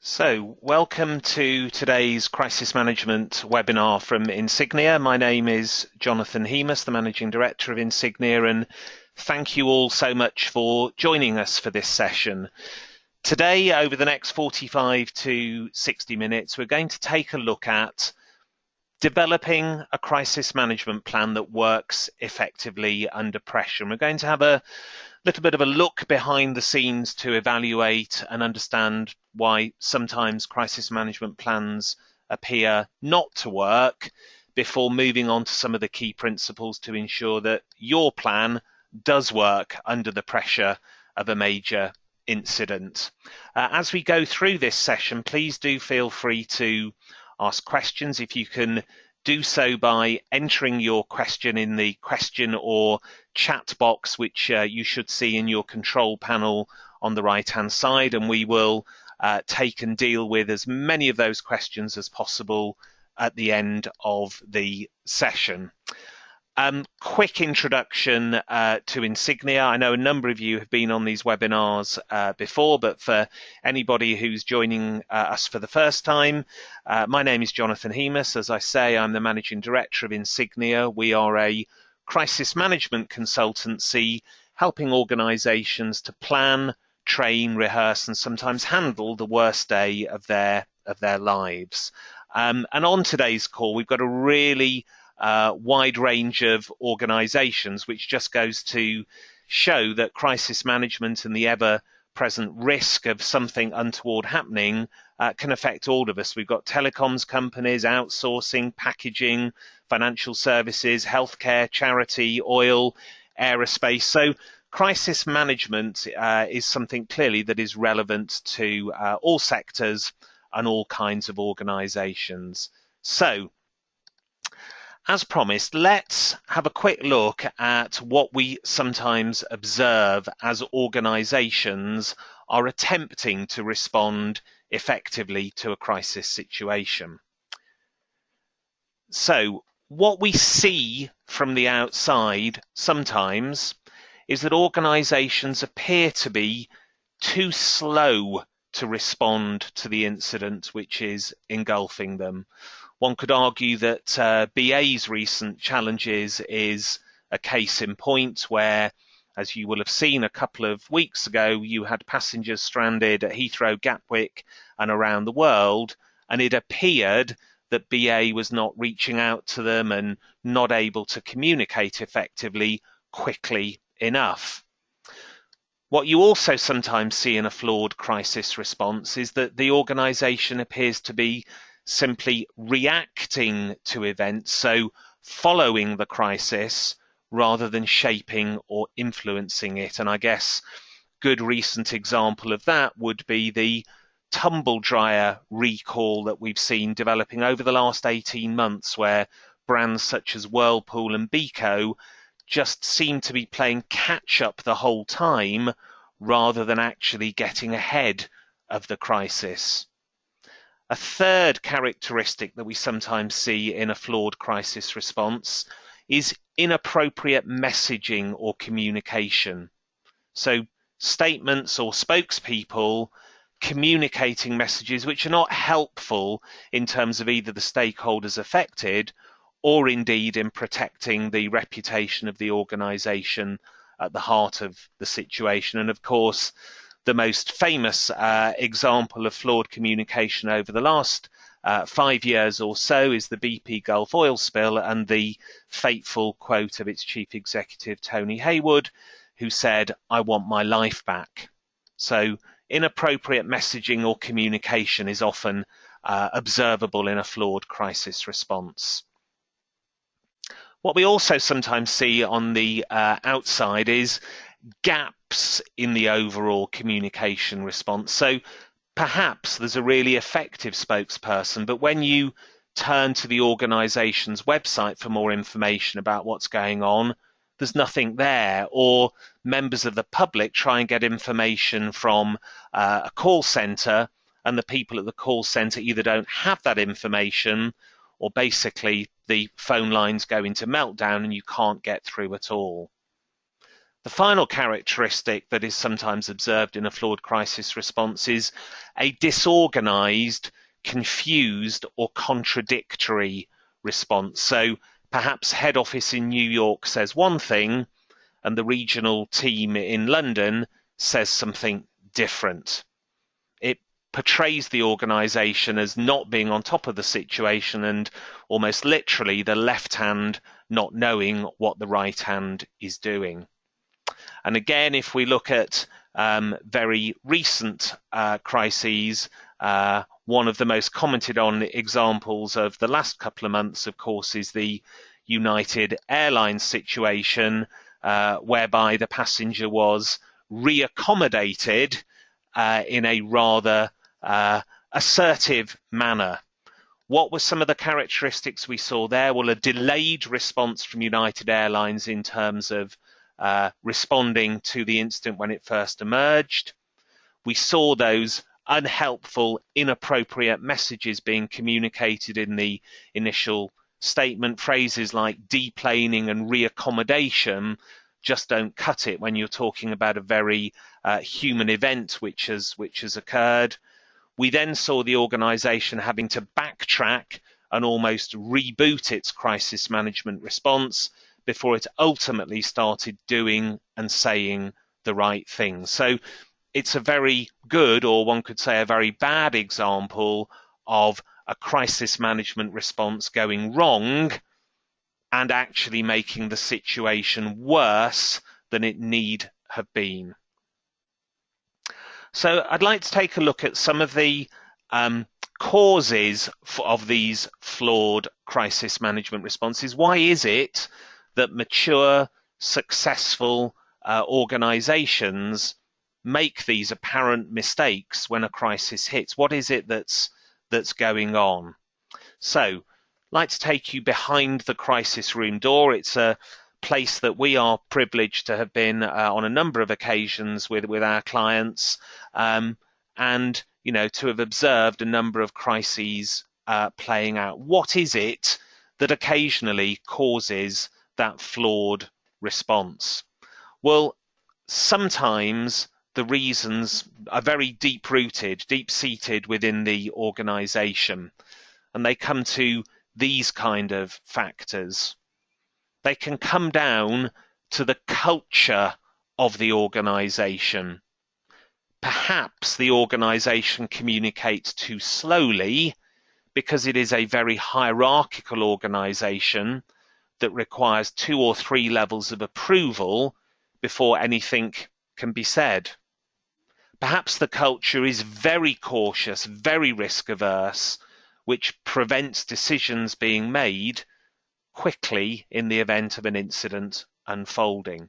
So, welcome to today's crisis management webinar from Insignia. My name is Jonathan Hemus, the Managing Director of Insignia, and thank you all so much for joining us for this session. Today, over the next 45 to 60 minutes, we're going to take a look at developing a crisis management plan that works effectively under pressure. And we're going to have a little bit of a look behind the scenes to evaluate and understand why sometimes crisis management plans appear not to work before moving on to some of the key principles to ensure that your plan does work under the pressure of a major incident. As we go through this session, please do feel free to ask questions. If you can do so by entering your question in the question or chat box, which you should see in your control panel on the right-hand side, and we will take and deal with as many of those questions as possible at the end of the session. Quick introduction to Insignia. I know a number of you have been on these webinars before, but for anybody who's joining us for the first time, my name is Jonathan Hemus. As I say, I'm the Managing Director of Insignia. We are a crisis management consultancy helping organisations to plan, train, rehearse, and sometimes handle the worst day of their lives. And on today's call, we've got a really wide range of organisations, which just goes to show that crisis management and the ever-present risk of something untoward happening can affect all of us. We've got telecoms companies, outsourcing, packaging, financial services, healthcare, charity, oil, aerospace. So crisis management is something clearly that is relevant to all sectors and all kinds of organisations. So, as promised, let's have a quick look at what we sometimes observe as organisations are attempting to respond effectively to a crisis situation. So, what we see from the outside sometimes is that organisations appear to be too slow to respond to the incident which is engulfing them. One could argue that BA's recent challenges is a case in point where, as you will have seen a couple of weeks ago, you had passengers stranded at Heathrow, Gatwick and around the world, and it appeared that BA was not reaching out to them and not able to communicate effectively quickly enough. What you also sometimes see in a flawed crisis response is that the organisation appears to be simply reacting to events, so following the crisis rather than shaping or influencing it. And I guess good recent example of that would be the tumble dryer recall that we've seen developing over the last 18 months, where brands such as Whirlpool and Beko just seem to be playing catch up the whole time rather than actually getting ahead of the crisis. A third characteristic that we sometimes see in a flawed crisis response is inappropriate messaging or communication. So statements or spokespeople communicating messages which are not helpful in terms of either the stakeholders affected or indeed in protecting the reputation of the organisation at the heart of the situation. And of course, the most famous example of flawed communication over the last 5 years or so is the BP Gulf oil spill and the fateful quote of its chief executive, Tony Haywood, who said, "I want my life back." So inappropriate messaging or communication is often observable in a flawed crisis response. What we also sometimes see on the outside is gaps in the overall communication response. So perhaps there's a really effective spokesperson, but when you turn to the organisation's website for more information about what's going on, there's nothing there. Or members of the public try and get information from a call centre, and the people at the call centre either don't have that information, or basically the phone lines go into meltdown and you can't get through at all. The final characteristic that is sometimes observed in a flawed crisis response is a disorganized, confused, or contradictory response. So perhaps head office in New York says one thing and the regional team in London says something different. It portrays the organization as not being on top of the situation and almost literally the left hand not knowing what the right hand is doing. And again, if we look at very recent crises, one of the most commented on examples of the last couple of months, of course, is the United Airlines situation, whereby the passenger was reaccommodated in a rather assertive manner. What were some of the characteristics we saw there? Well, a delayed response from United Airlines in terms of responding to the incident when it first emerged. We saw those unhelpful, inappropriate messages being communicated in the initial statement. Phrases like deplaning and reaccommodation just don't cut it when you're talking about a very human event which has occurred. We then saw the organisation having to backtrack and almost reboot its crisis management response before it ultimately started doing and saying the right thing. So it's a very good, or one could say a very bad example of a crisis management response going wrong and actually making the situation worse than it need have been. So I'd like to take a look at some of the causes of these flawed crisis management responses. Why is it that mature, successful organizations make these apparent mistakes when a crisis hits? What is it that's going on? So I'd like to take you behind the crisis room door. It's a place that we are privileged to have been on a number of occasions with our clients, and to have observed a number of crises playing out. What is it that occasionally causes that flawed response? Well, sometimes the reasons are very deep-rooted, deep-seated within the organization, and they come to these kind of factors. They can come down to the culture of the organization. Perhaps the organization communicates too slowly because it is a very hierarchical organization that requires 2 or 3 levels of approval before anything can be said. Perhaps the culture is very cautious, very risk averse, which prevents decisions being made quickly in the event of an incident unfolding.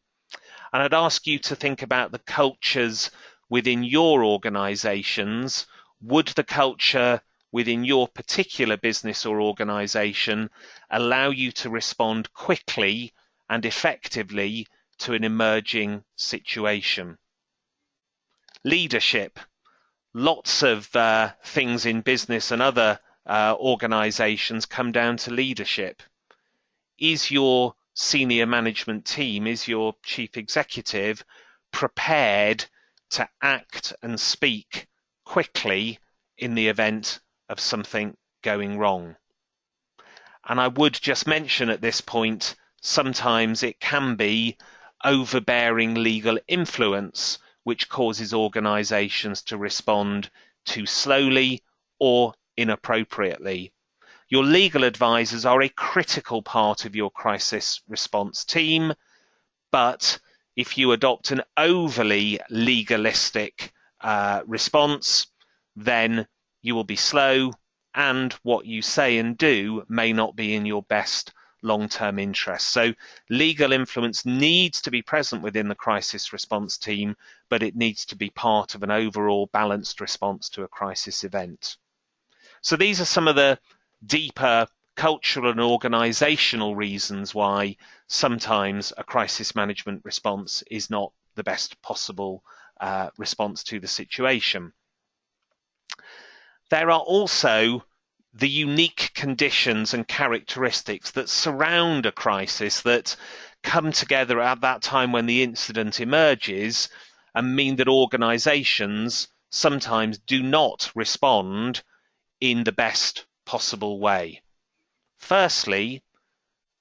And I'd ask you to think about the cultures within your organizations. Would the culture within your particular business or organization allow you to respond quickly and effectively to an emerging situation? Leadership. Lots of things in business and other organizations come down to leadership. Is your senior management team, is your chief executive prepared to act and speak quickly in the event of something going wrong? And I would just mention at this point, sometimes it can be overbearing legal influence which causes organizations to respond too slowly or inappropriately. Your legal advisors are a critical part of your crisis response team, but if you adopt an overly legalistic response, then you will be slow, and what you say and do may not be in your best long-term interest. So legal influence needs to be present within the crisis response team, but it needs to be part of an overall balanced response to a crisis event. So these are some of the deeper cultural and organizational reasons why sometimes a crisis management response is not the best possible response to the situation. There are also the unique conditions and characteristics that surround a crisis that come together at that time when the incident emerges and mean that organisations sometimes do not respond in the best possible way. Firstly,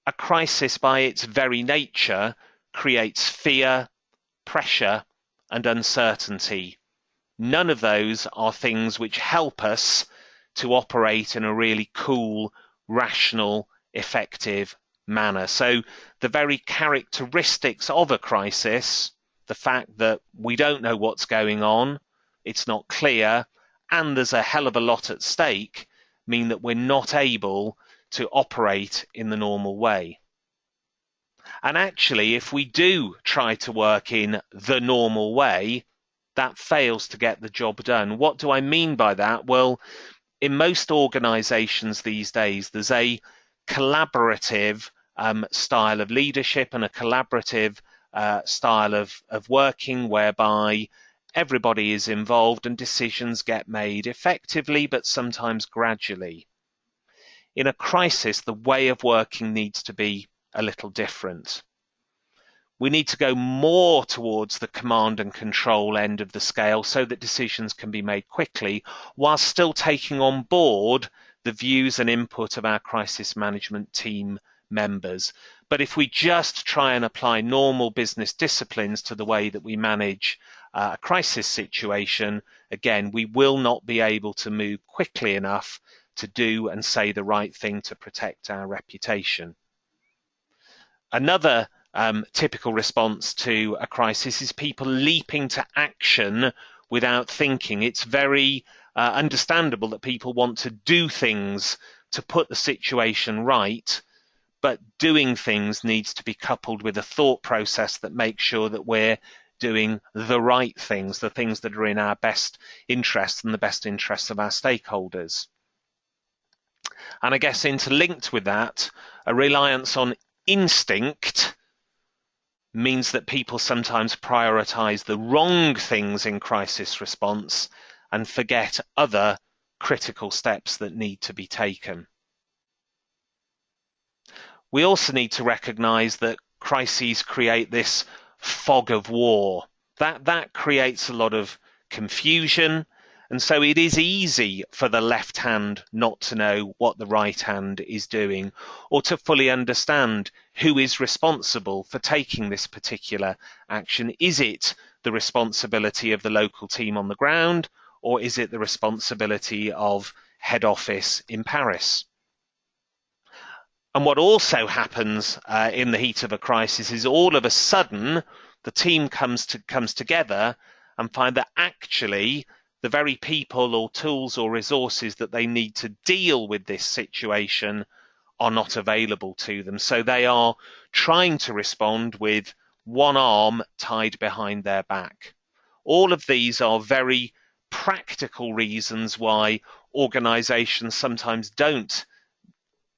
a crisis by its very nature creates fear, pressure, and uncertainty. None of those are things which help us to operate in a really cool, rational, effective manner. So the very characteristics of a crisis, the fact that we don't know what's going on, it's not clear, and there's a hell of a lot at stake, mean that we're not able to operate in the normal way. And actually, if we do try to work in the normal way, that fails to get the job done. What do I mean by that? Well, in most organizations these days, there's a collaborative style of leadership and a collaborative style of working whereby everybody is involved and decisions get made effectively, but sometimes gradually. In a crisis, the way of working needs to be a little different. We need to go more towards the command and control end of the scale so that decisions can be made quickly, while still taking on board the views and input of our crisis management team members. But if we just try and apply normal business disciplines to the way that we manage a crisis situation, again, we will not be able to move quickly enough to do and say the right thing to protect our reputation. Another typical response to a crisis is people leaping to action without thinking. It's very understandable that people want to do things to put the situation right, but doing things needs to be coupled with a thought process that makes sure that we're doing the right things, the things that are in our best interests and the best interests of our stakeholders. And I guess interlinked with that, a reliance on instinct means that people sometimes prioritize the wrong things in crisis response and forget other critical steps that need to be taken. We also need to recognize that crises create this fog of war. That creates a lot of confusion, and so it is easy for the left hand not to know what the right hand is doing, or to fully understand who is responsible for taking this particular action. Is it the responsibility of the local team on the ground, or is it the responsibility of head office in Paris? And what also happens in the heat of a crisis is all of a sudden the team comes together and find that actually the very people or tools or resources that they need to deal with this situation are not available to them. So they are trying to respond with one arm tied behind their back. All of these are very practical reasons why organizations sometimes don't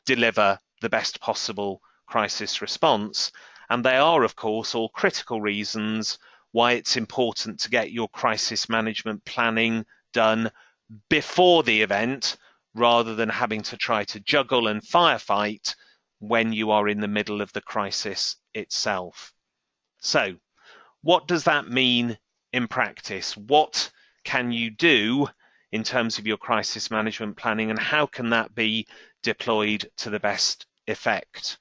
deliver the best possible crisis response. And they are, of course, all critical reasons why it's important to get your crisis management planning done before the event, rather than having to try to juggle and firefight when you are in the middle of the crisis itself. So, what does that mean in practice? What can you do in terms of your crisis management planning, and how can that be deployed to the best effect?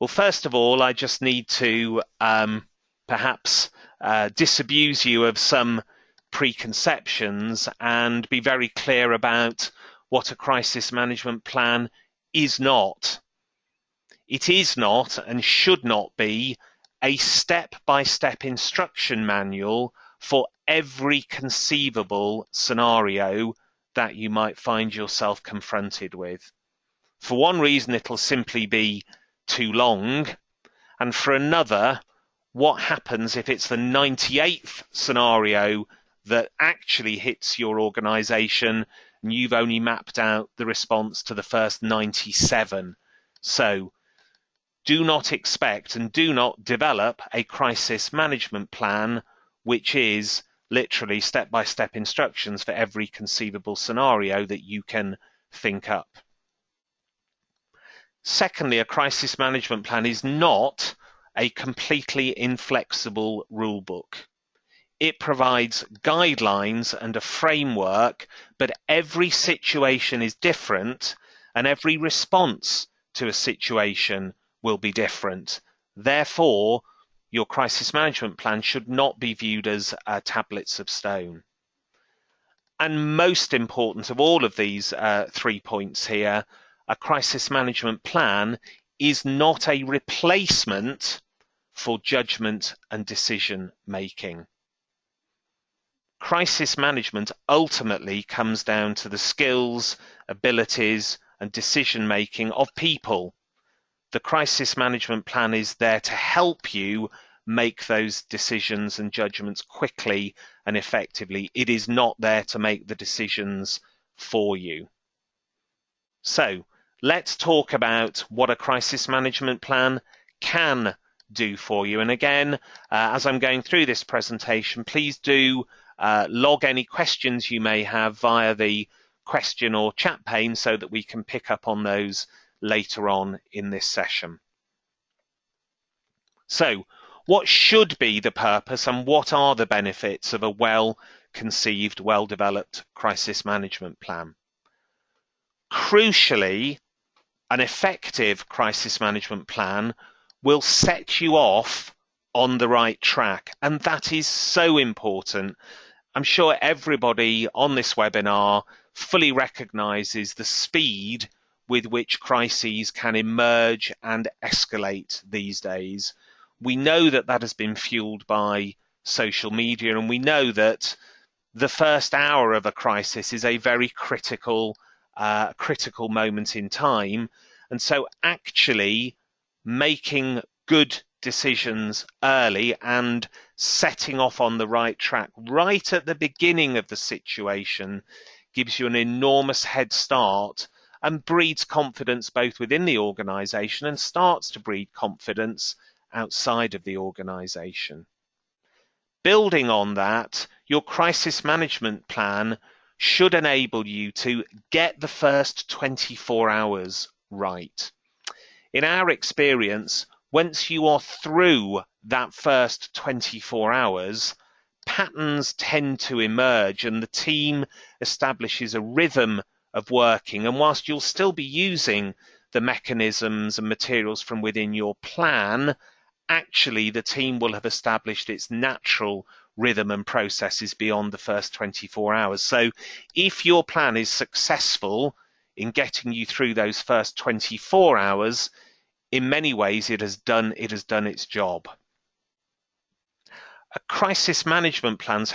Well, first of all, I just need to perhaps disabuse you of some preconceptions and be very clear about what a crisis management plan is not. It is not and should not be a step-by-step instruction manual for every conceivable scenario that you might find yourself confronted with. For one reason, it'll simply be too long, and for another, what happens if it's the 98th scenario that actually hits your organization and you've only mapped out the response to the first 97? So do not expect and do not develop a crisis management plan which is literally step-by-step instructions for every conceivable scenario that you can think up. Secondly, a crisis management plan is not a completely inflexible rule book. It provides guidelines and a framework, but every situation is different and every response to a situation will be different. Therefore, your crisis management plan should not be viewed as tablets of stone. And most important of all of these 3 points here, a crisis management plan is not a replacement for judgment and decision making. Crisis management ultimately comes down to the skills, abilities, and decision making of people. The crisis management plan is there to help you make those decisions and judgments quickly and effectively. It is not there to make the decisions for you. So let's talk about what a crisis management plan can do for you. And again, as I'm going through this presentation, please do log any questions you may have via the question or chat pane so that we can pick up on those later on in this session. So, what should be the purpose and what are the benefits of a well-conceived, well-developed crisis management plan? Crucially, an effective crisis management plan will set you off on the right track, and that is so important. I'm sure everybody on this webinar fully recognizes the speed with which crises can emerge and escalate these days. We know that that has been fueled by social media, and we know that the first hour of a crisis is a very critical moment in time. And so actually making good decisions early and setting off on the right track right at the beginning of the situation gives you an enormous head start and breeds confidence both within the organization and starts to breed confidence outside of the organization. Building on that, your crisis management plan should enable you to get the first 24 hours right. In our experience, once you are through that first 24 hours, patterns tend to emerge and the team establishes a rhythm of working. And whilst you'll still be using the mechanisms and materials from within your plan, actually the team will have established its natural rhythm and processes beyond the first 24 hours. So if your plan is successful in getting you through those first 24 hours, in many ways it has done its job. A crisis management plan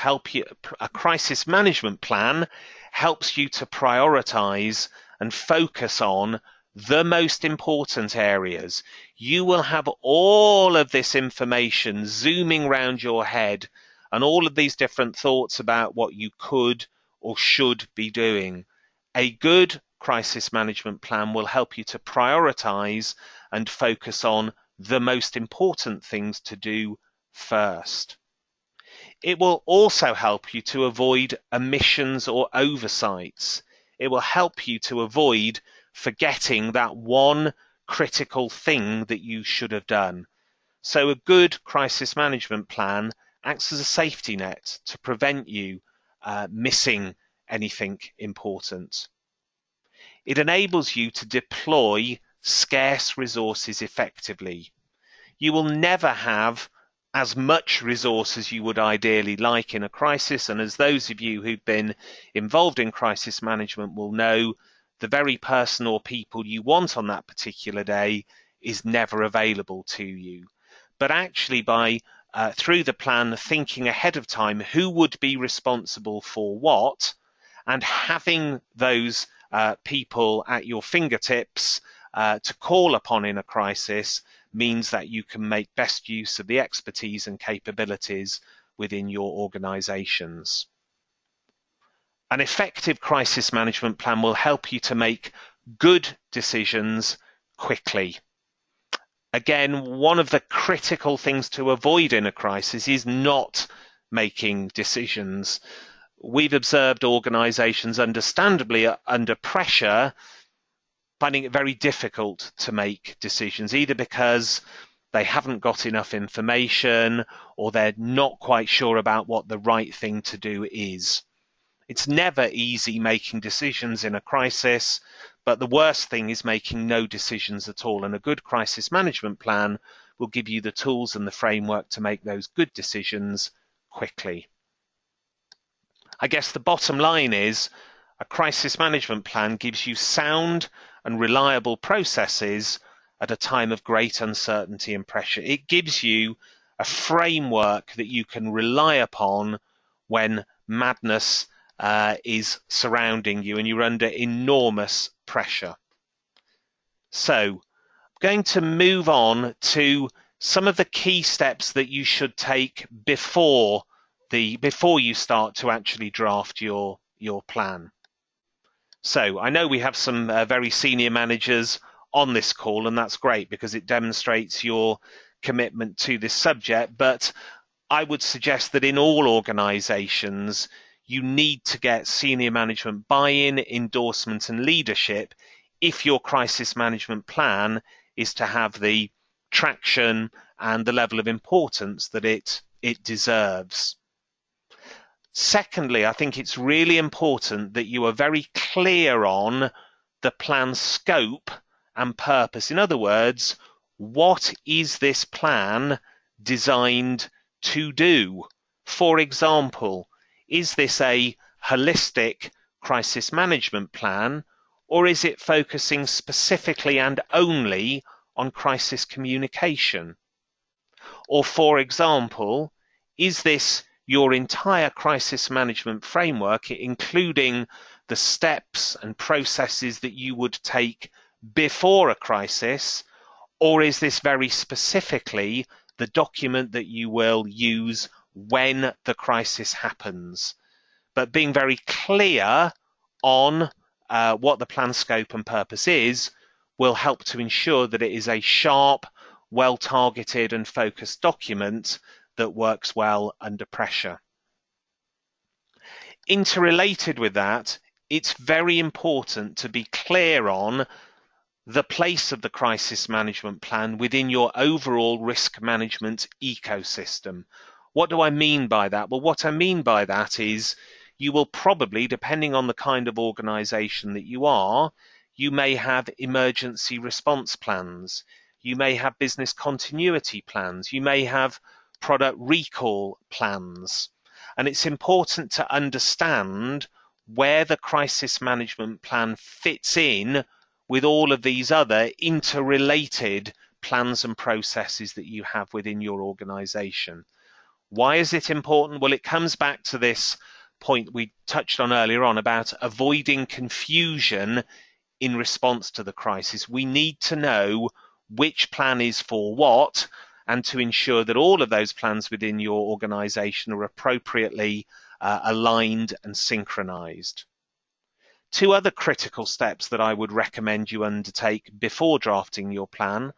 helps you to prioritize and focus on the most important areas. You will have all of this information zooming around your head and all of these different thoughts about what you could or should be doing. A good crisis management plan will help you to prioritize and focus on the most important things to do first. It will also help you to avoid omissions or oversights. It will help you to avoid forgetting that one critical thing that you should have done. So a good crisis management plan acts as a safety net to prevent you missing anything important. It enables you to deploy scarce resources effectively. You will never have as much resource as you would ideally like in a crisis, and as those of you who've been involved in crisis management will know, the very person or people you want on that particular day is never available to you. But actually by through the plan, thinking ahead of time who would be responsible for what, and having those people at your fingertips to call upon in a crisis means that you can make best use of the expertise and capabilities within your organizations. An effective crisis management plan will help you to make good decisions quickly. Again, one of the critical things to avoid in a crisis is not making decisions. We've observed organizations, understandably under pressure, finding it very difficult to make decisions, either because they haven't got enough information, or they're not quite sure about what the right thing to do is. It's never easy making decisions in a crisis, but the worst thing is making no decisions at all. And a good crisis management plan will give you the tools and the framework to make those good decisions quickly. I guess the bottom line is a crisis management plan gives you sound and reliable processes at a time of great uncertainty and pressure. It gives you a framework that you can rely upon when madness is surrounding you and you're under enormous pressure. So I'm going to move on to some of the key steps that you should take before you start to actually draft your plan. So I know we have some very senior managers on this call, and that's great because it demonstrates your commitment to this subject, but I would suggest that in all organizations you need to get senior management buy-in, endorsement and leadership if your crisis management plan is to have the traction and the level of importance that it deserves. Secondly, I think it's really important that you are very clear on the plan's scope and purpose. In other words, what is this plan designed to do? For example, is this a holistic crisis management plan, or is it focusing specifically and only on crisis communication? Or for example, is this your entire crisis management framework, including the steps and processes that you would take before a crisis, or is this very specifically the document that you will use when the crisis happens? But being very clear on what the plan scope and purpose is will help to ensure that it is a sharp, well-targeted and focused document that works well under pressure. Interrelated with that, it's very important to be clear on the place of the crisis management plan within your overall risk management ecosystem. What do I mean by that? Well, what I mean by that is you will probably, depending on the kind of organization that you are, you may have emergency response plans, you may have business continuity plans, you may have product recall plans. And it's important to understand where the crisis management plan fits in with all of these other interrelated plans and processes that you have within your organization. Why is it important? Well, it comes back to this point we touched on earlier on about avoiding confusion in response to the crisis. We need to know which plan is for what, and to ensure that all of those plans within your organization are appropriately aligned and synchronized. Two other critical steps that I would recommend you undertake before drafting your plan: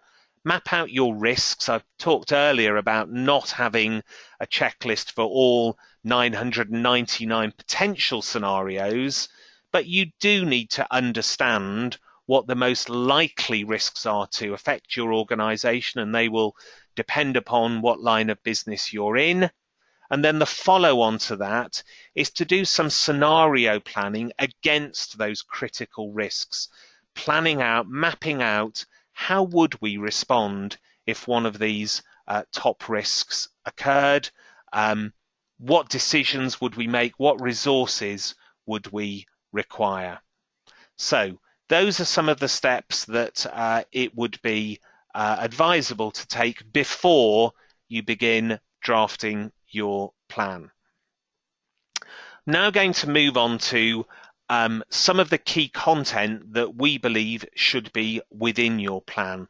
map out your risks. I've talked earlier about not having a checklist for all 999 potential scenarios, but you do need to understand what the most likely risks are to affect your organization, and they will depend upon what line of business you're in. And then the follow-on to that is to do some scenario planning against those critical risks, planning out, mapping out how would we respond if one of these top risks occurred, what decisions would we make, what resources would we require. So those are some of the steps that it would be advisable to take before you begin drafting your plan. Now going to move on to some of the key content that we believe should be within your plan.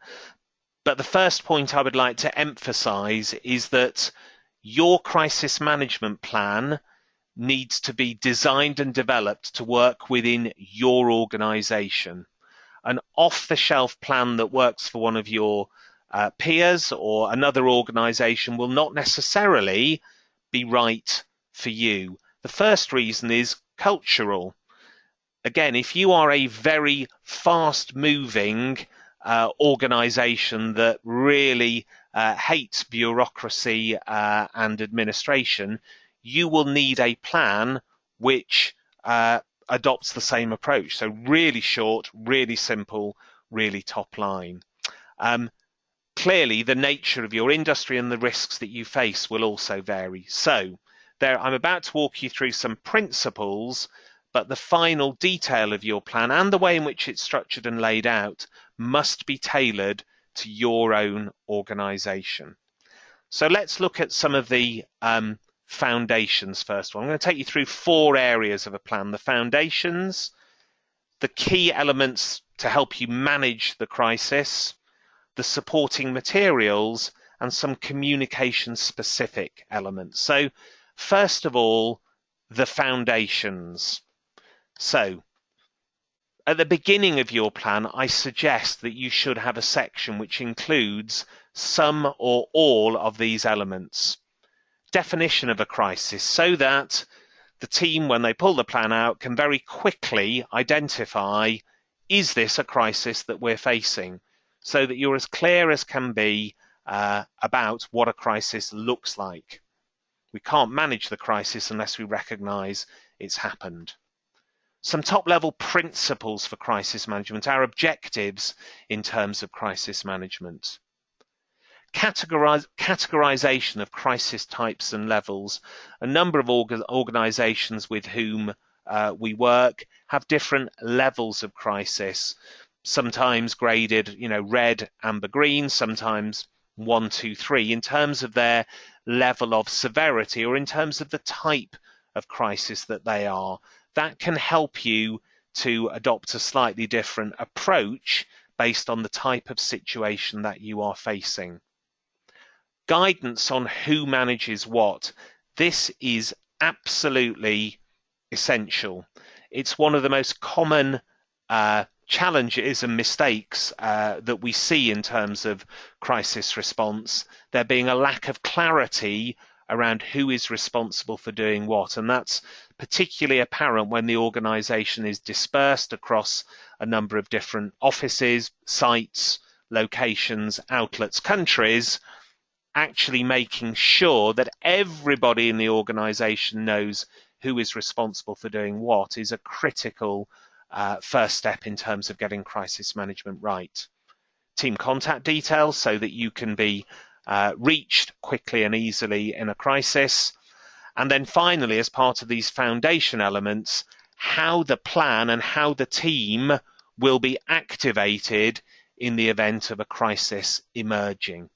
But the first point I would like to emphasize is that your crisis management plan needs to be designed and developed to work within your organization. An off-the-shelf plan that works for one of your peers or another organization will not necessarily be right for you. The first reason is cultural. Again, if you are a very fast-moving organization that really hates bureaucracy and administration, you will need a plan which adopts the same approach. So really short, really simple, really top line. Clearly, the nature of your industry and the risks that you face will also vary. So I'm about to walk you through some principles, but the final detail of your plan and the way in which it's structured and laid out must be tailored to your own organization. So let's look at some of the foundations first. I'm going to take you through 4 areas of a plan. The foundations, the key elements to help you manage the crisis, the supporting materials, and some communication specific elements. So first of all, the foundations. So at the beginning of your plan, I suggest that you should have a section which includes some or all of these elements. Definition of a crisis, so that the team, when they pull the plan out, can very quickly identify, is this a crisis that we're facing? So that you're as clear as can be about what a crisis looks like. We can't manage the crisis unless we recognize it's happened. Some top-level principles for crisis management, our objectives in terms of crisis management. Categorization of crisis types and levels. A number of organizations with whom we work have different levels of crisis, sometimes graded, red, amber, green, sometimes 1, 2, 3, in terms of their level of severity or in terms of the type of crisis that they are. That can help you to adopt a slightly different approach based on the type of situation that you are facing. Guidance on who manages what. This is absolutely essential. It's one of the most common challenges and mistakes that we see in terms of crisis response, there being a lack of clarity around who is responsible for doing what. And that's particularly apparent when the organization is dispersed across a number of different offices, sites, locations, outlets, countries. Actually making sure that everybody in the organization knows who is responsible for doing what is a critical first step in terms of getting crisis management right. Team contact details so that you can be reached quickly and easily in a crisis. And then finally, as part of these foundation elements, how the plan and how the team will be activated in the event of a crisis emerging.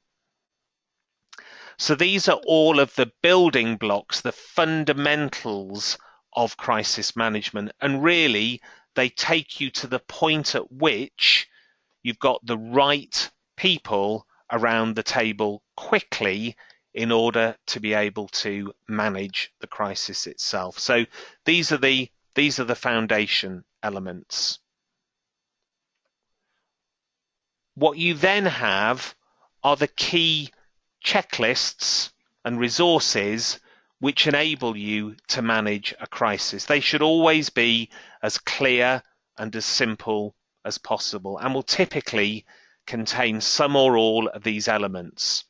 So these are all of the building blocks, the fundamentals of crisis management, and really they take you to the point at which you've got the right people around the table quickly in order to be able to manage the crisis itself. So these are the foundation elements. What you then have are the key checklists and resources which enable you to manage a crisis. They should always be as clear and as simple as possible and will typically contain some or all of these elements.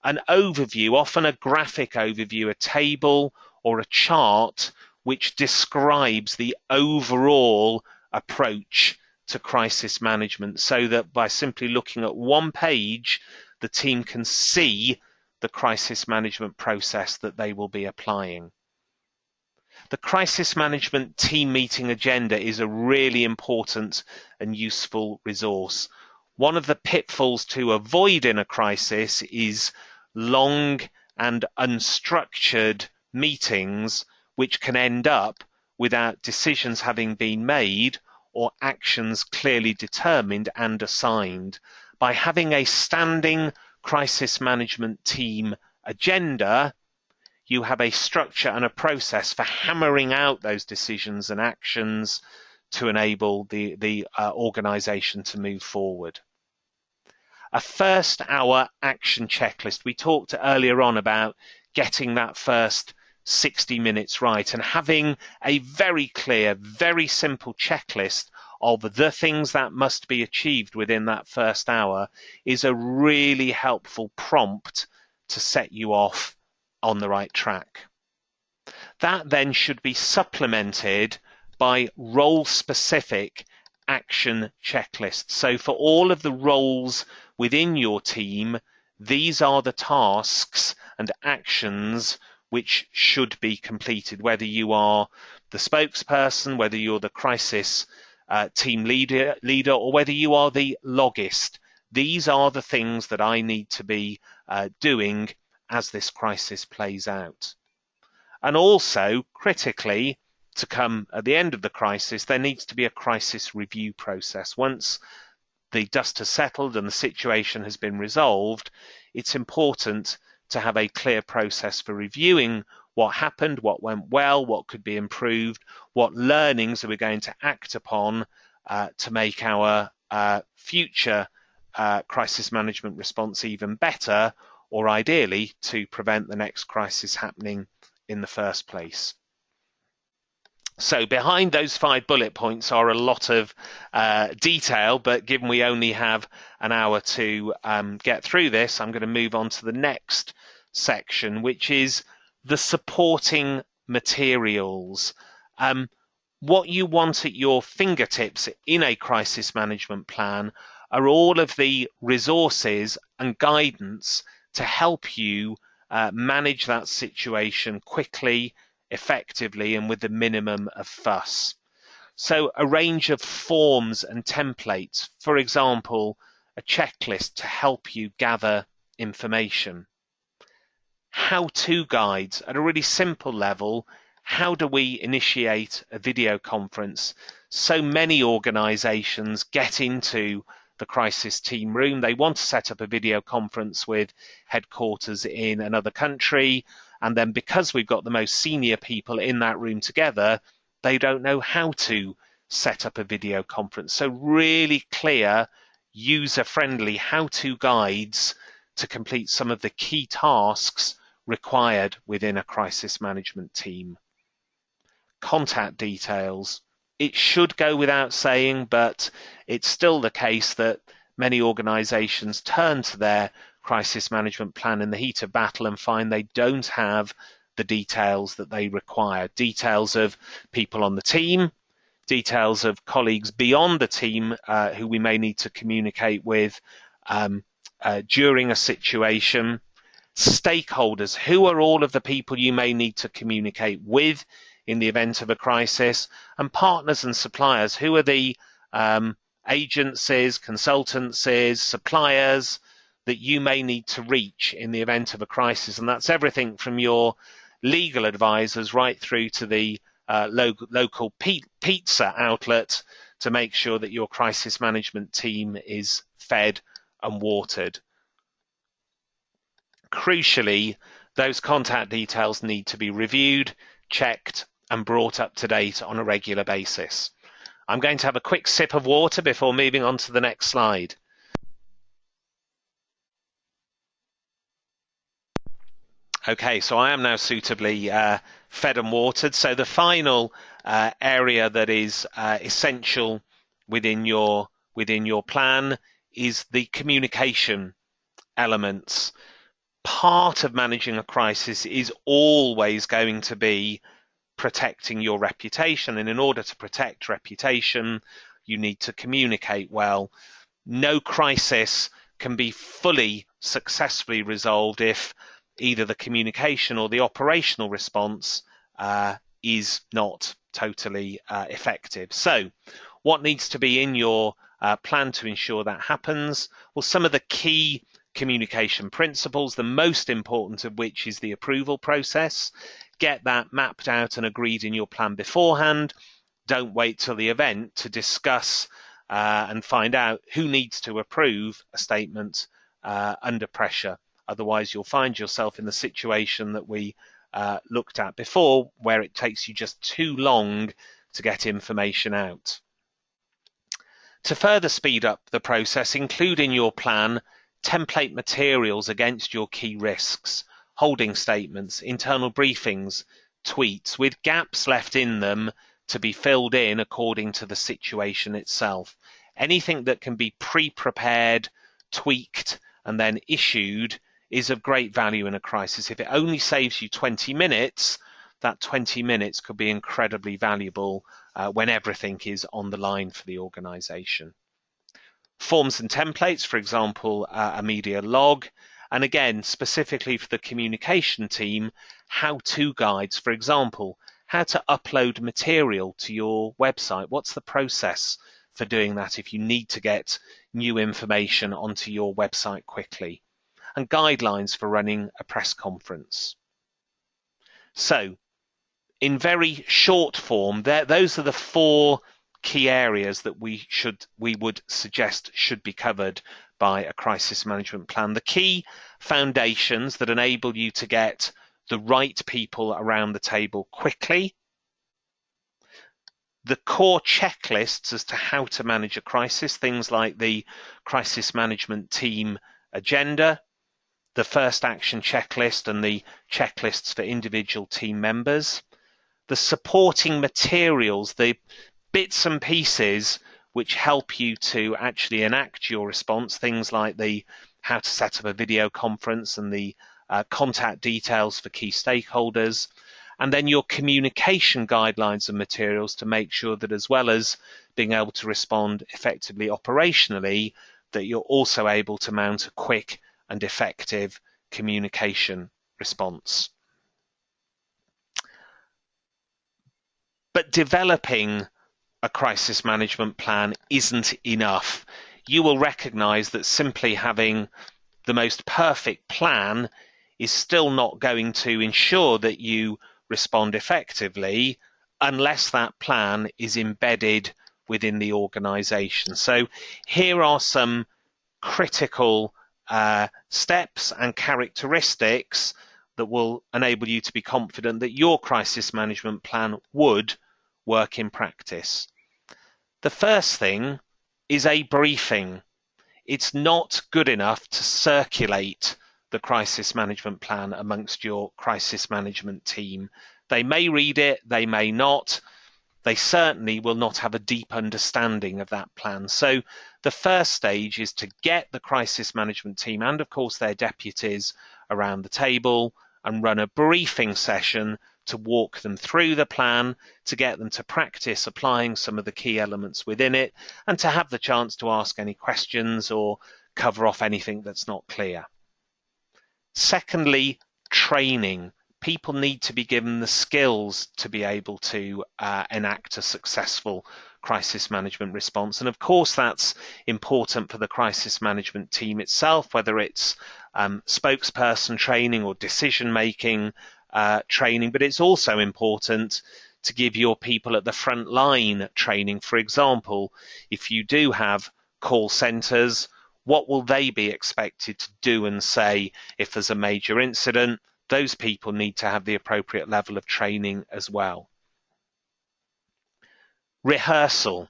An overview, often a graphic overview, a table or a chart which describes the overall approach to crisis management, so that by simply looking at one page, the team can see the crisis management process that they will be applying. The crisis management team meeting agenda is a really important and useful resource. One of the pitfalls to avoid in a crisis is long and unstructured meetings, which can end up without decisions having been made or actions clearly determined and assigned. By having a standing crisis management team agenda, you have a structure and a process for hammering out those decisions and actions to enable the organization to move forward. A first hour action checklist. We talked earlier on about getting that first 60 minutes right and having a very clear, very simple checklist of the things that must be achieved within that first hour is a really helpful prompt to set you off on the right track. That then should be supplemented by role-specific action checklists. So for all of the roles within your team, these are the tasks and actions which should be completed, whether you are the spokesperson, whether you're the crisis team leader, or whether you are the logist. These are the things that I need to be doing as this crisis plays out. And also, critically, to come at the end of the crisis, there needs to be a crisis review process. Once the dust has settled and the situation has been resolved, it's important to have a clear process for reviewing what happened, what went well, what could be improved, what learnings are we going to act upon to make our future crisis management response even better, or ideally to prevent the next crisis happening in the first place. So behind those 5 bullet points are a lot of detail, but given we only have an hour to get through this, I'm going to move on to the next section, which is the supporting materials. What you want at your fingertips in a crisis management plan are all of the resources and guidance to help you manage that situation quickly, effectively, and with the minimum of fuss. So a range of forms and templates, for example, a checklist to help you gather information. How-to guides at a really simple level. How do we initiate a video conference? So many organizations get into the crisis team room. They want to set up a video conference with headquarters in another country. And then because we've got the most senior people in that room together, they don't know how to set up a video conference. So really clear, user-friendly how-to guides to complete some of the key tasks required within a crisis management team. Contact details. It should go without saying, but it's still the case that many organizations turn to their crisis management plan in the heat of battle and find they don't have the details that they require. Details of people on the team, details of colleagues beyond the team who we may need to communicate with during a situation. Stakeholders, who are all of the people you may need to communicate with in the event of a crisis, and partners and suppliers, who are the agencies, consultancies, suppliers that you may need to reach in the event of a crisis. And that's everything from your legal advisors right through to the local pizza outlet to make sure that your crisis management team is fed and watered. Crucially, those contact details need to be reviewed, checked, and brought up to date on a regular basis. I'm going to have a quick sip of water before moving on to the next slide. Okay, so I am now suitably fed and watered. So the final area that is essential within your plan is the communication elements. Part of managing a crisis is always going to be protecting your reputation, and in order to protect reputation, you need to communicate well. No crisis can be fully successfully resolved if either the communication or the operational response is not totally effective. So what needs to be in your plan to ensure that happens? Well, some of the key communication principles, the most important of which is the approval process. Get that mapped out and agreed in your plan beforehand. Don't wait till the event to discuss and find out who needs to approve a statement under pressure. Otherwise, you'll find yourself in the situation that we looked at before, where it takes you just too long to get information out. To further speed up the process, include in your plan template materials against your key risks, holding statements, internal briefings, tweets, with gaps left in them to be filled in according to the situation itself. Anything that can be pre-prepared, tweaked, and then issued is of great value in a crisis. If it only saves you 20 minutes, that 20 minutes could be incredibly valuable when everything is on the line for the organization. Forms and templates, for example, a media log, and again, specifically for the communication team, how-to guides, for example, how to upload material to your website. What's the process for doing that if you need to get new information onto your website quickly? And guidelines for running a press conference. So, in very short form, those are the 4 key areas that we would suggest should be covered by a crisis management plan. The key foundations that enable you to get the right people around the table quickly. The core checklists as to how to manage a crisis, things like the crisis management team agenda, the first action checklist and the checklists for individual team members, the supporting materials, the bits and pieces which help you to actually enact your response, things like the how to set up a video conference and the contact details for key stakeholders, and then your communication guidelines and materials to make sure that as well as being able to respond effectively operationally, that you're also able to mount a quick and effective communication response. But developing a crisis management plan isn't enough. You will recognize that simply having the most perfect plan is still not going to ensure that you respond effectively unless that plan is embedded within the organization. So here are some critical steps and characteristics that will enable you to be confident that your crisis management plan would work in practice. The first thing is a briefing. It's not good enough to circulate the crisis management plan amongst your crisis management team. They may read it, they may not. They certainly will not have a deep understanding of that plan. So the first stage is to get the crisis management team and of course their deputies around the table and run a briefing session to walk them through the plan, to get them to practice applying some of the key elements within it, and to have the chance to ask any questions or cover off anything that's not clear. Secondly, training. People need to be given the skills to be able to enact a successful crisis management response. And of course, that's important for the crisis management team itself, whether it's spokesperson training or decision-making training, but it's also important to give your people at the front line training. For example, if you do have call centers, what will they be expected to do and say if there's a major incident? Those people need to have the appropriate level of training as well. Rehearsal.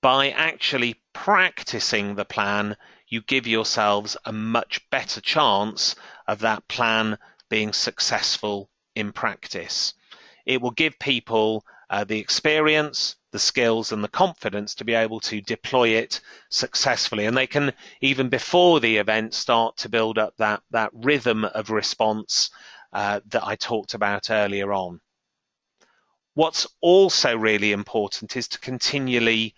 By actually practicing the plan, you give yourselves a much better chance of that plan being successful in practice. It will give people the experience, the skills and the confidence to be able to deploy it successfully, and they can, even before the event, start to build up that rhythm of response that I talked about earlier on. What's also really important is to continually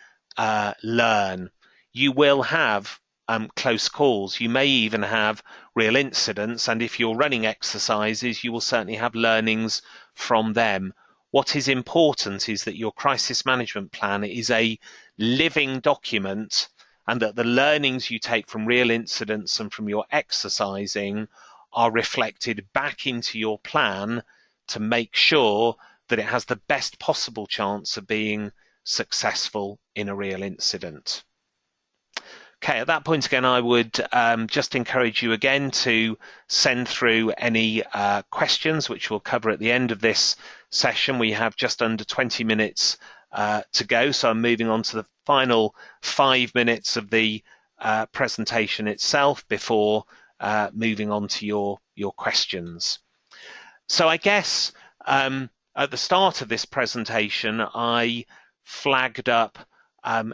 learn. You will have close calls. You may even have real incidents, and if you're running exercises, you will certainly have learnings from them. What is important is that your crisis management plan is a living document, and that the learnings you take from real incidents and from your exercising are reflected back into your plan to make sure that it has the best possible chance of being successful in a real incident. Okay, at that point again, I would just encourage you again to send through any questions, which we'll cover at the end of this session. We have just under 20 minutes to go, so I'm moving on to the final 5 minutes of the presentation itself before moving on to your questions. So I guess at the start of this presentation, I flagged up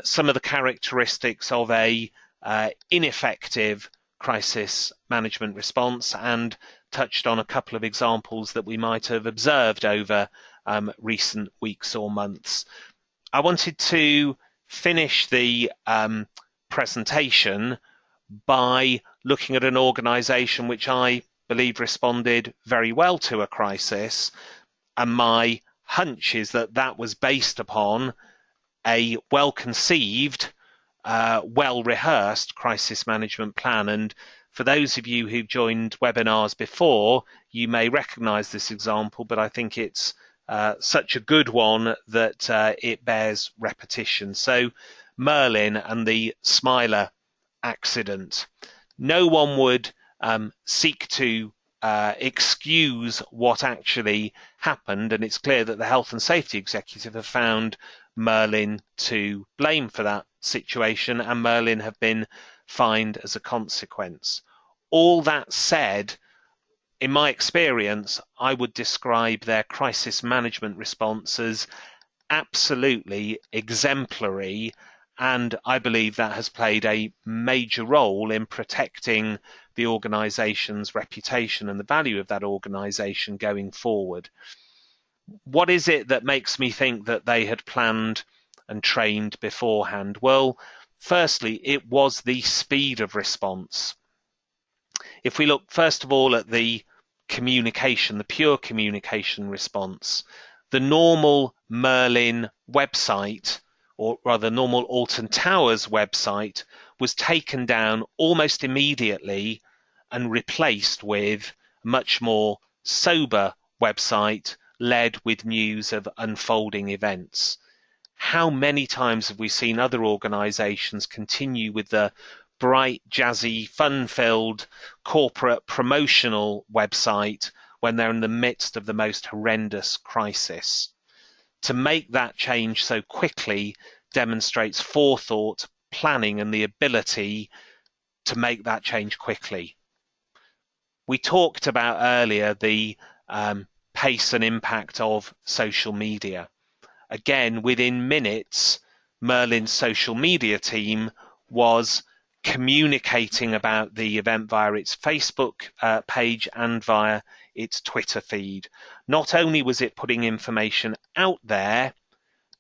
some of the characteristics of a ineffective crisis management response and touched on a couple of examples that we might have observed over recent weeks or months. I wanted to finish the presentation by looking at an organisation which I believe responded very well to a crisis, and my hunch is that that was based upon a well-conceived, well-rehearsed crisis management plan. And for those of you who've joined webinars before, you may recognise this example, but I think it's such a good one that it bears repetition. So Merlin and the Smiler accident. No one would seek to excuse what actually happened, and it's clear that the health and safety executive have found Merlin to blame for that situation, and Merlin have been fined as a consequence. All that said, in my experience, I would describe their crisis management response as absolutely exemplary, and I believe that has played a major role in protecting the organisation's reputation and the value of that organisation going forward. What is it that makes me think that they had planned and trained beforehand? Well, firstly, it was the speed of response. If we look first of all at the communication, the pure communication response, the normal Merlin website, or rather normal Alton Towers website, was taken down almost immediately and replaced with a much more sober website led with news of unfolding events. How many times have we seen other organisations continue with the bright, jazzy, fun-filled corporate promotional website when they're in the midst of the most horrendous crisis? To make that change so quickly demonstrates forethought, planning, and the ability to make that change quickly. We talked about earlier the pace and impact of social media. Again, within minutes, Merlin's social media team was communicating about the event via its Facebook page and via its Twitter feed. Not only was it putting information out there,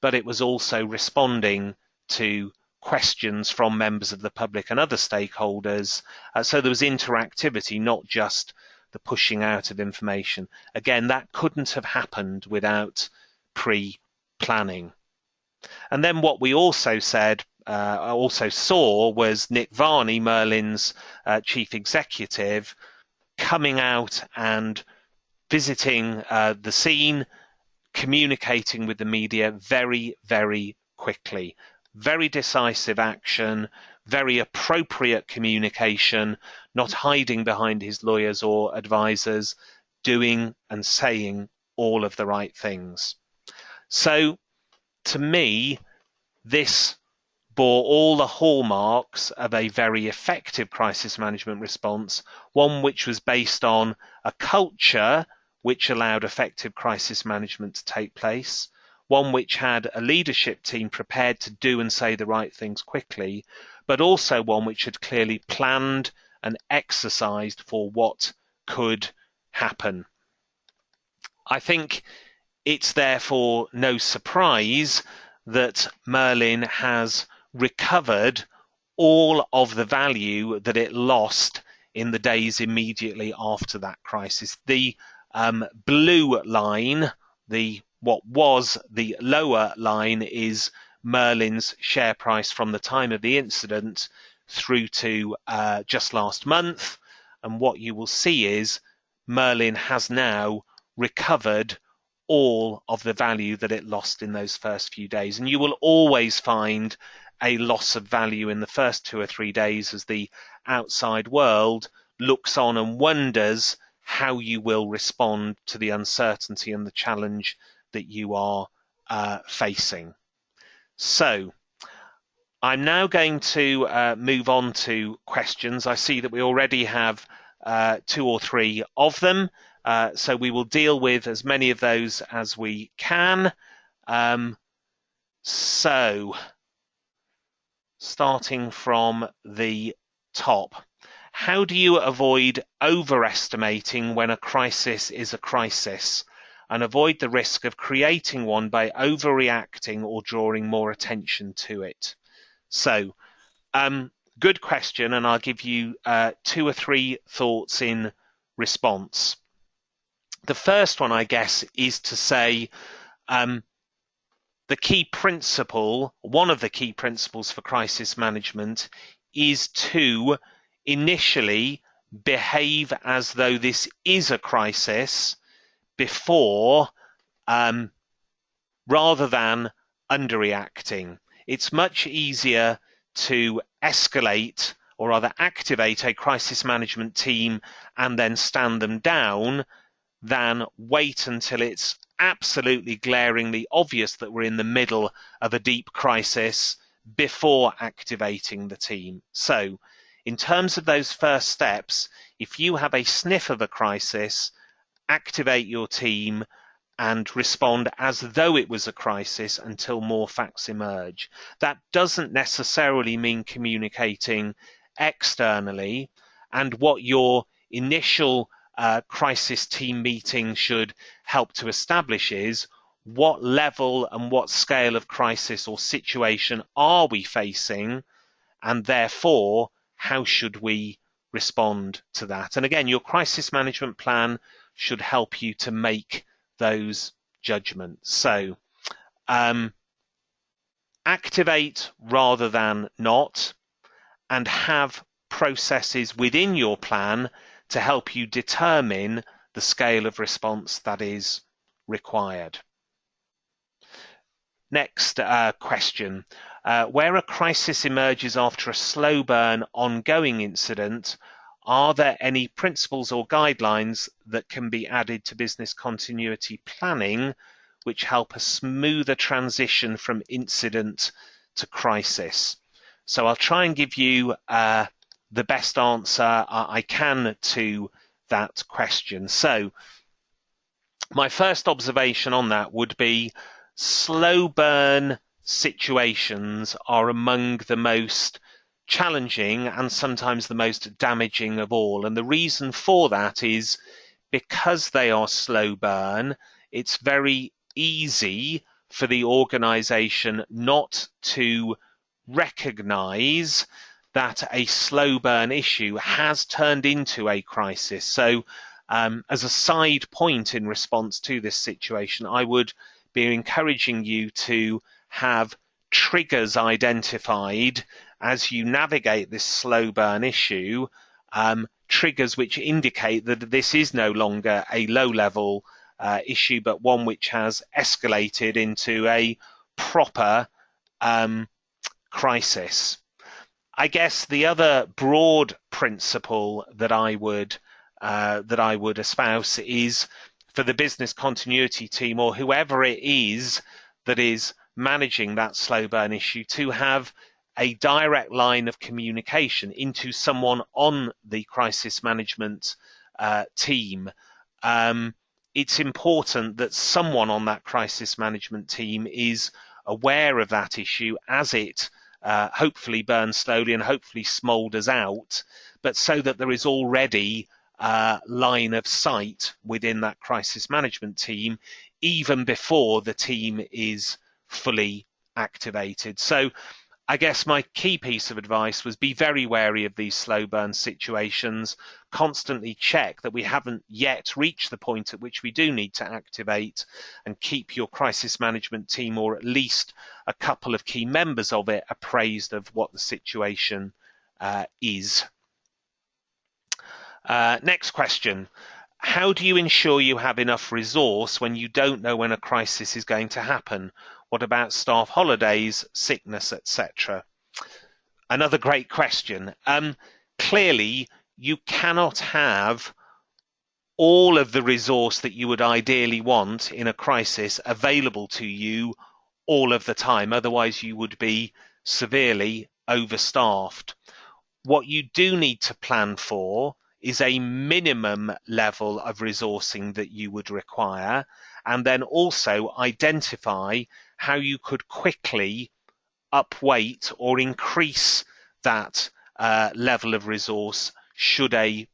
but it was also responding to questions from members of the public and other stakeholders. So there was interactivity, not just the pushing out of information. Again, that couldn't have happened without pre-planning. And then what we also saw was Nick Varney, Merlin's chief executive, coming out and visiting the scene, communicating with the media very, very quickly. Very decisive action, very appropriate communication, not hiding behind his lawyers or advisors, doing and saying all of the right things. So, to me, this bore all the hallmarks of a very effective crisis management response, one which was based on a culture which allowed effective crisis management to take place, one which had a leadership team prepared to do and say the right things quickly, but also one which had clearly planned and exercised for what could happen. I think it's therefore no surprise that Merlin has recovered all of the value that it lost in the days immediately after that crisis. The blue line, what was the lower line, is Merlin's share price from the time of the incident through to just last month. And what you will see is Merlin has now recovered all of the value that it lost in those first few days. And you will always find a loss of value in the first 2 or 3 days as the outside world looks on and wonders how you will respond to the uncertainty and the challenge that you are facing. So I'm now going to move on to questions. I see that we already have 2 or 3 of them. So we will deal with as many of those as we can. So starting from the top, how do you avoid overestimating when a crisis is a crisis and avoid the risk of creating one by overreacting or drawing more attention to it? So, good question, and I'll give you 2 or 3 thoughts in response. The first one, I guess, is to say the key principle, one of the key principles for crisis management is to initially behave as though this is a crisis before, rather than underreacting. It's much easier to escalate or rather activate a crisis management team and then stand them down than wait until it's absolutely glaringly obvious that we're in the middle of a deep crisis before activating the team. So, in terms of those first steps, if you have a sniff of a crisis, activate your team and respond as though it was a crisis until more facts emerge. That doesn't necessarily mean communicating externally, and what your initial crisis team meeting should help to establish is what level and what scale of crisis or situation are we facing, and therefore how should we respond to that. And again, your crisis management plan should help you to make those judgments. So activate rather than not, and have processes within your plan to help you determine the scale of response that is required. Next question. Where a crisis emerges after a slow burn ongoing incident, are there any principles or guidelines that can be added to business continuity planning which help a smoother transition from incident to crisis? So I'll try and give you the best answer I can to that question. So my first observation on that would be slow burn situations are among the most challenging and sometimes the most damaging of all. And the reason for that is because they are slow burn, it's very easy for the organization not to recognize that a slow burn issue has turned into a crisis. So as a side point in response to this situation, I would be encouraging you to have triggers identified as you navigate this slow burn issue, triggers which indicate that this is no longer a low level issue, but one which has escalated into a proper crisis. I guess the other broad principle that I would espouse is for the business continuity team, or whoever it is that is managing that slow burn issue, to have a direct line of communication into someone on the crisis management team. It's important that someone on that crisis management team is aware of that issue as it hopefully burns slowly and hopefully smoulders out, but so that there is already line of sight within that crisis management team even before the team is fully activated. So I guess my key piece of advice was be very wary of these slow burn situations, constantly check that we haven't yet reached the point at which we do need to activate, and keep your crisis management team, or at least a couple of key members of it, appraised of what the situation is. Next question. How do you ensure you have enough resource when you don't know when a crisis is going to happen? What about staff holidays, sickness, etc.? Another great question. Clearly, you cannot have all of the resource that you would ideally want in a crisis available to you all of the time. Otherwise, you would be severely overstaffed. What you do need to plan for is a minimum level of resourcing that you would require, and then also identify how you could quickly upweight or increase that level of resource should a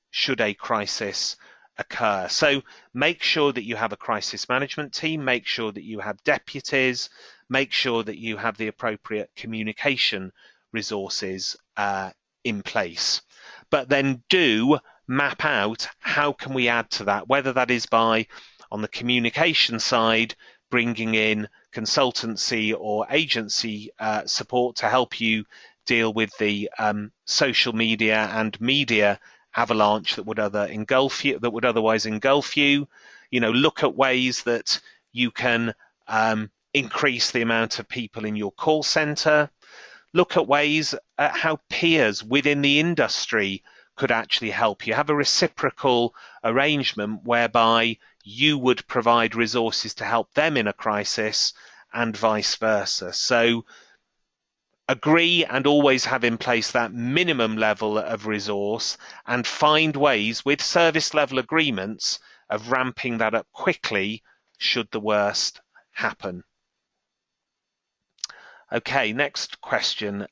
crisis occur. So make sure that you have a crisis management team, make sure that you have deputies, make sure that you have the appropriate communication resources in place. But then do map out how can we add to that, whether that is by, on the communication side, bringing in consultancy or agency support to help you deal with the social media and media avalanche that would otherwise engulf you. You know, look at ways that you can increase the amount of people in your call center. Look at ways at how peers within the industry could actually help you. Have a reciprocal arrangement whereby you would provide resources to help them in a crisis and vice versa. So agree and always have in place that minimum level of resource, and find ways with service level agreements of ramping that up quickly should the worst happen. Okay, next question.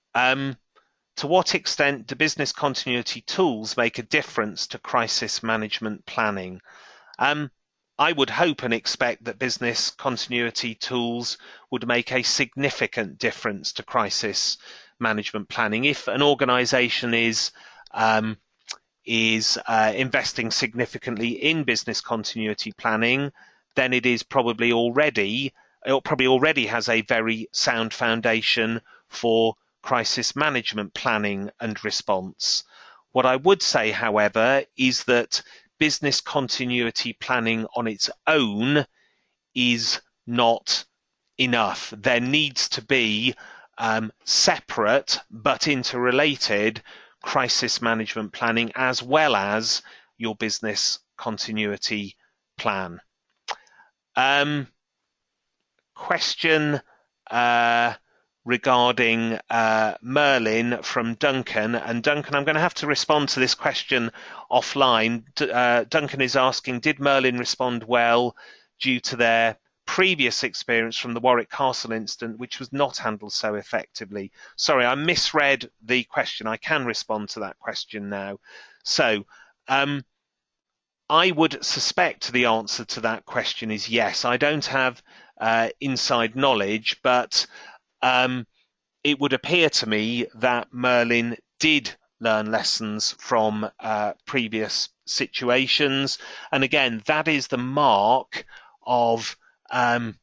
To what extent do business continuity tools make a difference to crisis management planning? I would hope and expect that business continuity tools would make a significant difference to crisis management planning. If an organization is investing significantly in business continuity planning, then it probably already has a very sound foundation for crisis management planning and response. What I would say, however, is that business continuity planning on its own is not enough. There needs to be separate but interrelated crisis management planning as well as your business continuity plan. Question regarding Merlin from Duncan. And Duncan, I'm going to have to respond to this question offline. Duncan is asking, did Merlin respond well due to their previous experience from the Warwick Castle incident, which was not handled so effectively? Sorry, I misread the question. I can respond to that question now. So I would suspect the answer to that question is yes. I don't have inside knowledge, but it would appear to me that Merlin did learn lessons from previous situations. And again, that is the mark of a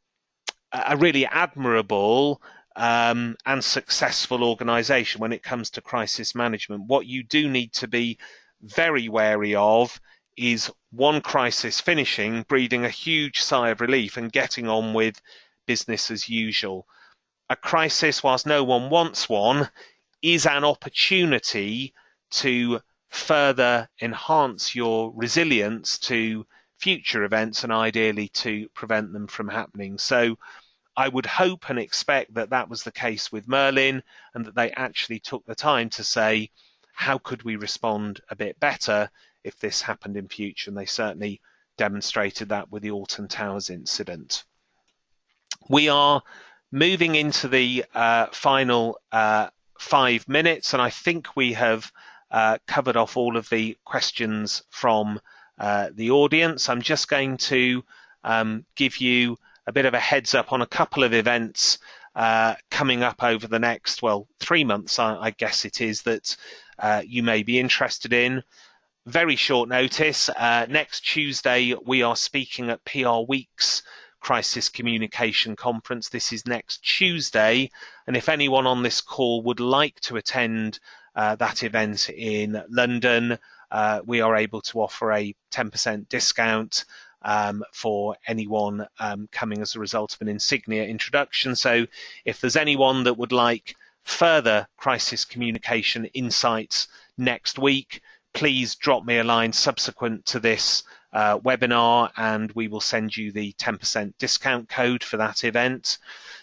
really admirable and successful organization when it comes to crisis management. What you do need to be very wary of is one crisis finishing, breathing a huge sigh of relief and getting on with business as usual. A crisis, whilst no one wants one, is an opportunity to further enhance your resilience to future events and ideally to prevent them from happening. So I would hope and expect that that was the case with Merlin, and that they actually took the time to say, how could we respond a bit better if this happened in future? And they certainly demonstrated that with the Alton Towers incident. We are moving into the final 5 minutes, and I think we have covered off all of the questions from the audience. I'm just going to give you a bit of a heads up on a couple of events coming up over the next, 3 months, I guess it is, that you may be interested in. Very short notice. Next Tuesday, we are speaking at PR Week's Crisis Communication Conference. This is next Tuesday, and if anyone on this call would like to attend that event in London, we are able to offer a 10% discount for anyone coming as a result of an Insignia introduction. So if there's anyone that would like further crisis communication insights next week, please drop me a line subsequent to this webinar, and we will send you the 10% discount code for that event.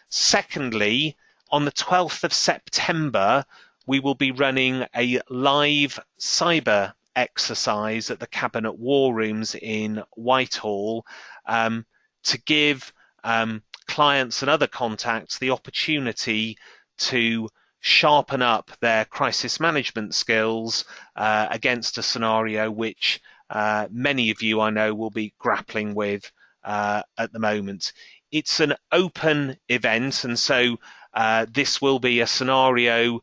Secondly, on the 12th of September, we will be running a live cyber exercise at the Cabinet War Rooms in Whitehall to give clients and other contacts the opportunity to sharpen up their crisis management skills against a scenario which many of you I know will be grappling with at the moment. It's an open event, and so this will be a scenario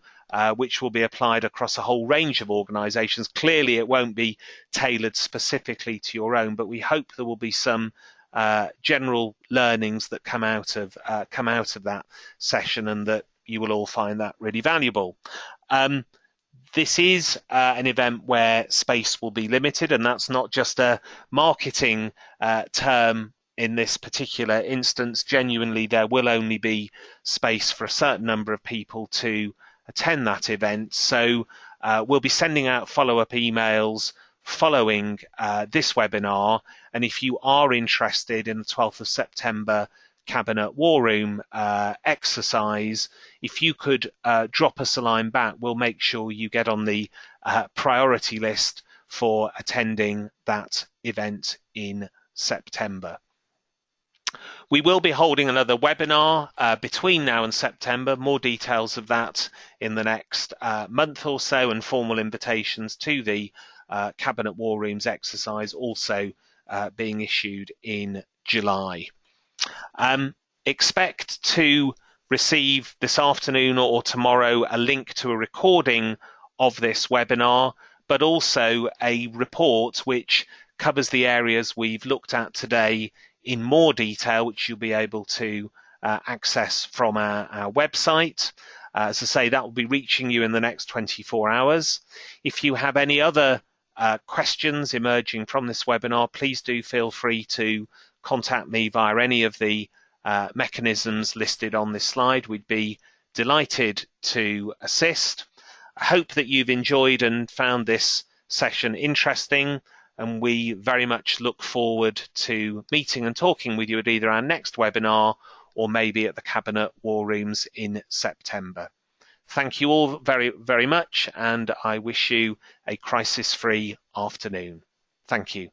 which will be applied across a whole range of organisations. Clearly it won't be tailored specifically to your own, but we hope there will be some general learnings that come out of that session, and that you will all find that really valuable. This is an event where space will be limited, and that's not just a marketing term in this particular instance. Genuinely, there will only be space for a certain number of people to attend that event. So we'll be sending out follow-up emails following this webinar, and if you are interested in the 12th of September Cabinet War Room exercise, if you could drop us a line back, we'll make sure you get on the priority list for attending that event in September. We will be holding another webinar between now and September. More details of that in the next month or so, and formal invitations to the Cabinet War Rooms exercise also being issued in July. Expect to receive this afternoon or tomorrow a link to a recording of this webinar, but also a report which covers the areas we've looked at today in more detail, which you'll be able to access from our website. As I say, that will be reaching you in the next 24 hours. If you have any other questions emerging from this webinar, please do feel free to contact me via any of the mechanisms listed on this slide. We'd be delighted to assist. I hope that you've enjoyed and found this session interesting, and we very much look forward to meeting and talking with you at either our next webinar or maybe at the Cabinet War Rooms in September. Thank you all very, very much, and I wish you a crisis-free afternoon. Thank you.